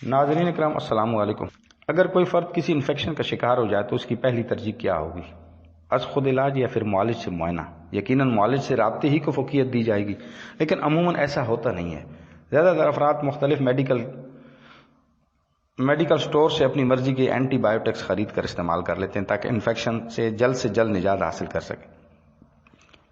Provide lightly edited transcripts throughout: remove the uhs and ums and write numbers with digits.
ناظرین اکرام السلام علیکم۔ اگر کوئی فرد کسی انفیکشن کا شکار ہو جائے تو اس کی پہلی ترجیح کیا ہوگی؟ از خود علاج یا پھر معالج سے معائنہ؟ یقیناً معالج سے رابطے ہی کو فوقیت دی جائے گی، لیکن عموماً ایسا ہوتا نہیں ہے۔ زیادہ تر افراد مختلف میڈیکل سٹور سے اپنی مرضی کے اینٹی بایوٹکس خرید کر استعمال کر لیتے ہیں تاکہ انفیکشن سے جلد نجات حاصل کر سکیں۔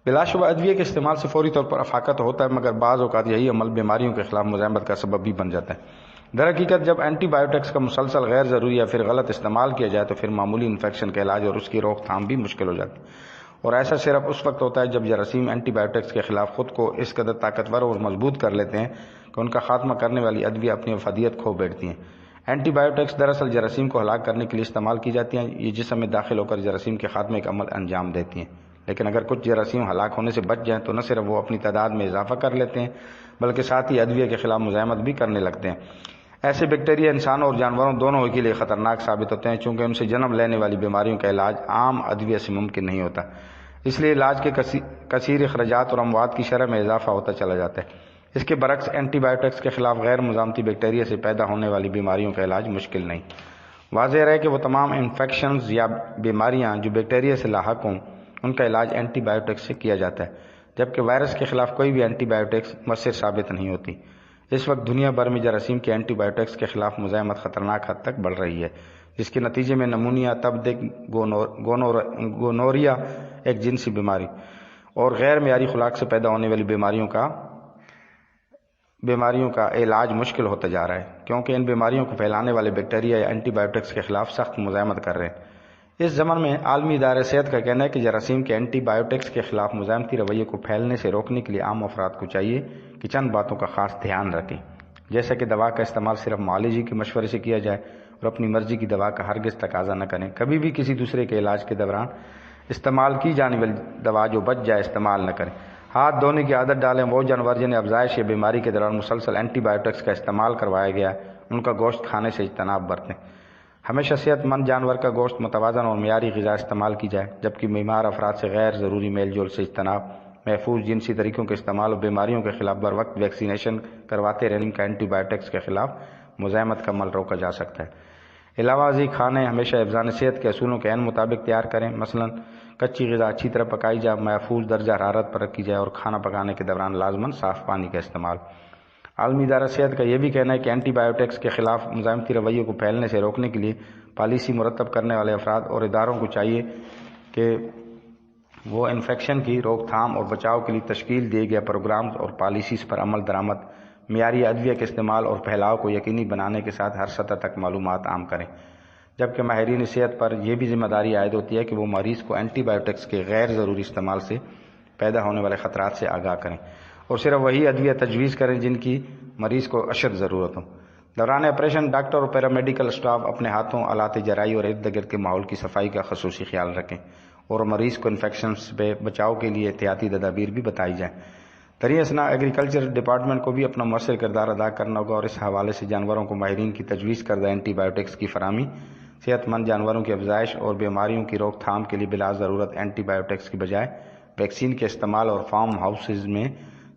بلا شبہ ادویے کے استعمال سے فوری طور پر افاقہ تو ہوتا ہے، مگر بعض اوقات یہی عمل بیماریوں کے خلاف مزاحمت کا سبب بھی بن جاتا ہے۔ در حقیقت جب اینٹی بایوٹکس کا مسلسل غیر ضروری یا پھر غلط استعمال کیا جائے تو پھر معمولی انفیکشن کا علاج اور اس کی روک تھام بھی مشکل ہو جاتی ہے، اور ایسا صرف اس وقت ہوتا ہے جب جراثیم اینٹی بایوٹکس کے خلاف خود کو اس قدر طاقتور اور مضبوط کر لیتے ہیں کہ ان کا خاتمہ کرنے والی ادویہ اپنی افادیت کھو بیٹھتی ہیں۔ اینٹی بایوٹکس دراصل جراثیم کو ہلاک کرنے کے لیے استعمال کی جاتی ہیں، یہ جسم میں داخل ہو کر جراثیم کے خاتمے کا عمل انجام دیتی ہیں، لیکن اگر کچھ جراثیم ہلاک ہونے سے بچ جائیں تو نہ صرف وہ اپنی تعداد میں اضافہ کر لیتے ہیں بلکہ ساتھ ہی ادویہ کے خلاف مزاحمت بھی کرنے لگتے ہیں۔ ایسے بیکٹیریا انسانوں اور جانوروں دونوں کے لیے خطرناک ثابت ہوتے ہیں، چونکہ ان سے جنم لینے والی بیماریوں کا علاج عام ادویہ سے ممکن نہیں ہوتا، اس لیے علاج کے کثیر اخراجات اور اموات کی شرح میں اضافہ ہوتا چلا جاتا ہے۔ اس کے برعکس اینٹی بایوٹکس کے خلاف غیر مزاحمتی بیکٹیریا سے پیدا ہونے والی بیماریوں کا علاج مشکل نہیں۔ واضح رہے کہ وہ تمام انفیکشنز یا بیماریاں جو بیکٹیریا سے لاحق ہوں ان کا علاج اینٹی بایوٹکس سے کیا جاتا ہے، جبکہ وائرس کے خلاف کوئی بھی اینٹی بایوٹکس مؤثر ثابت نہیں ہوتی۔ اس وقت دنیا بھر میں جراثیم کے اینٹی بایوٹکس کے خلاف مزاحمت خطرناک حد تک بڑھ رہی ہے، جس کے نتیجے میں نمونیا، تپ دق، گونوریا ایک جنسی بیماری اور غیر معیاری خوراک سے پیدا ہونے والی بیماریوں کا علاج مشکل ہوتا جا رہا ہے، کیونکہ ان بیماریوں کو پھیلانے والے بیکٹیریا یا اینٹی بایوٹکس کے خلاف سخت مزاحمت کر رہے ہیں۔ اس ضمن میں عالمی ادارہ صحت کا کہنا ہے کہ جراثیم کے اینٹی بایوٹکس کے خلاف مزاحمتی رویے کو پھیلنے سے روکنے کے لیے عام افراد کو چاہیے کہ چند باتوں کا خاص دھیان رکھیں، جیسا کہ دوا کا استعمال صرف معالج کے مشورے سے کیا جائے اور اپنی مرضی کی دوا کا ہرگز تقاضا نہ کریں۔ کبھی بھی کسی دوسرے کے علاج کے دوران استعمال کی جانے والی دوا جو بچ جائے استعمال نہ کریں۔ ہاتھ دھونے کی عادت ڈالیں۔ وہ جانور جنہیں افزائش یا بیماری کے دوران مسلسل اینٹی بایوٹکس کا استعمال کروایا گیا ہے ان کا گوشت کھانے سے اجتناب برتیں۔ ہمیشہ صحت مند جانور کا گوشت متوازن اور معیاری غذا استعمال کی جائے، جبکہ بیمار افراد سے غیر ضروری میل جول سے اجتناب، محفوظ جنسی طریقوں کے استعمال اور بیماریوں کے خلاف بر وقت ویکسینیشن کرواتے رہنے کا اینٹی بایوٹکس کے خلاف مزاحمت کا عمل روکا جا سکتا ہے۔ علاوہ ازیں کھانے ہمیشہ حفظان صحت کے اصولوں کے عین مطابق تیار کریں، مثلاً کچی غذا اچھی طرح پکائی جائے، محفوظ درجہ حرارت پر رکھی جائے اور کھانا پکانے کے دوران لازماً صاف پانی کا استعمال۔ عالمی ادارہ صحت کا یہ بھی کہنا ہے کہ اینٹی بایوٹکس کے خلاف مزاحمتی رویے کو پھیلنے سے روکنے کے لیے پالیسی مرتب کرنے والے افراد اور اداروں کو چاہیے کہ وہ انفیکشن کی روک تھام اور بچاؤ کے لیے تشکیل دیے گئے پروگرامز اور پالیسیز پر عمل درآمد، معیاری ادویہ کے استعمال اور پھیلاؤ کو یقینی بنانے کے ساتھ ہر سطح تک معلومات عام کریں، جبکہ ماہرین صحت پر یہ بھی ذمہ داری عائد ہوتی ہے کہ وہ مریض کو اینٹی بایوٹکس کے غیر ضروری استعمال سے پیدا ہونے والے خطرات سے آگاہ کریں اور صرف وہی ادویہ تجویز کریں جن کی مریض کو اشد ضرورت ہو۔ دوران آپریشن ڈاکٹر اور پیرامیڈیکل اسٹاف اپنے ہاتھوں، آلات جرائی اور ارد گرد کے ماحول کی صفائی کا خصوصی خیال رکھیں اور مریض کو انفیکشن سے بچاؤ کے لیے احتیاطی تدابیر بھی بتائی جائیں۔ دریں اثنا ایگریکلچر ڈپارٹمنٹ کو بھی اپنا مؤثر کردار ادا کرنا ہوگا اور اس حوالے سے جانوروں کو ماہرین کی تجویز کردہ اینٹی بایوٹکس کی فراہمی، صحت مند جانوروں کی افزائش اور بیماریوں کی روک تھام کے لیے بلا ضرورت اینٹی بایوٹکس کی بجائے ویکسین کے استعمال اور فارم ہاؤسز میں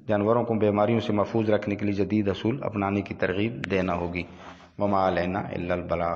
جانوروں کو بیماریوں سے محفوظ رکھنے کے لیے جدید اصول اپنانے کی ترغیب دینا ہوگی۔ وما علینا الا البلاغ۔